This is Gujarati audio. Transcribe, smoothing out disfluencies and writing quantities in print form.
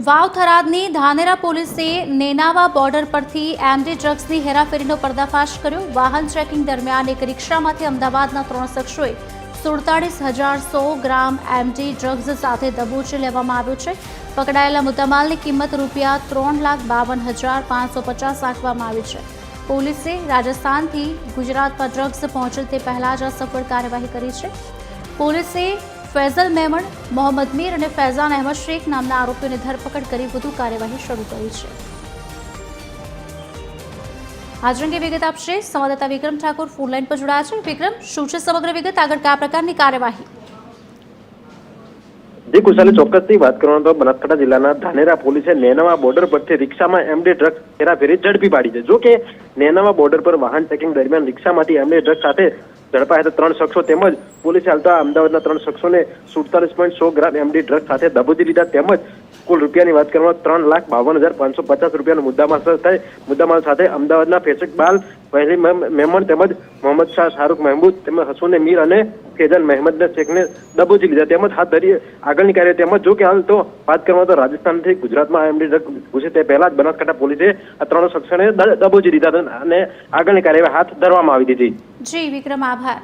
વાવ થરાદની ધાનેરા પોલીસે નેનાવા બોર્ડર પરથી એમડી ડ્રગ્સની હેરાફેરીનો પર્દાફાશ કર્યો। વાહન ચેકિંગ દરમિયાન એક રિક્ષામાંથી અમદાવાદના 3 શખ્સોએ 47,100 ગ્રામ એમડી ડ્રગ્સ સાથે દબોચી લેવામાં આવ્યો છે। પકડાયેલા મુદ્દામાલની કિંમત ₹3,52,550 આંકવામાં આવી છે। પોલીસે રાજસ્થાનથી ગુજરાતમાં ડ્રગ્સ પહોંચે તે પહેલા જ આ સફળ કાર્યવાહી કરી છે। પોલીસે ફૈઝલ મેમણ, મોહમ્મદ મીર અને ફૈઝાન અહેમદ શેખ નામના આરોપીઓની ધરપકડ કરી વધુ કાર્યવાહી શરૂ કરી છે। આજ અંગે વિગત આપશે સંવાદદાતા વિક્રમ ઠાકોર ફોન લાઈન પર જોડાયા છે। વિક્રમ, શું છે સમગ્ર વિગત? આગળ કયા પ્રકારની કાર્યવાહી? જી કુશાલી, ચોક્કસથી વાત કરવામાં તો બનાસકાંઠા જિલ્લાના ધાનેરા પોલીસે નેનાવા બોર્ડર પરથી રિક્ષામાં એમડી ડ્રગ્સ હેરાફેરી ઝડપી પાડી છે। જો કે નેનાવા બોર્ડર પર વાહન ચેકિંગ દરમિયાન રિક્ષામાંથી એમડી ડ્રગ્સ સાથે ઝડપાયા 3 શખ્સો તેમજ પોલીસે હાલતા અમદાવાદના 3 શખ્સોને 47.100 ગ્રામ એમડી ડ્રગ્સ સાથે દબોચી લીધા। તેમજ કુલ રૂપિયાની વાત કરવામાં ₹3,52,550 રૂપિયાનો મુદ્દામાલ સાથે અમદાવાદના ફેસકબાલ પહેલી મેમણ તેમજ મોહમ્મદ શાહ, શાહરૂખ મહેમૂદ તેમજ હસુને મીર અને ફૈઝાન મહેમદ શેખને દબોચી લીધા તેમજ હાથ ધરી આગળની કાર્યવાહી। તેમજ જો કે હાલ તો વાત કરવામાં તો રાજસ્થાનથી ગુજરાતમાં એમડી ડ્રગ્સ ઘૂસે તે પહેલા જ બનાસકાંઠા પોલીસે આ 3 શખ્સોને દબોચી લીધા અને આગળની કાર્યવાહી હાથ ધરવામાં આવી હતી। જી વિક્રમ, આભાર।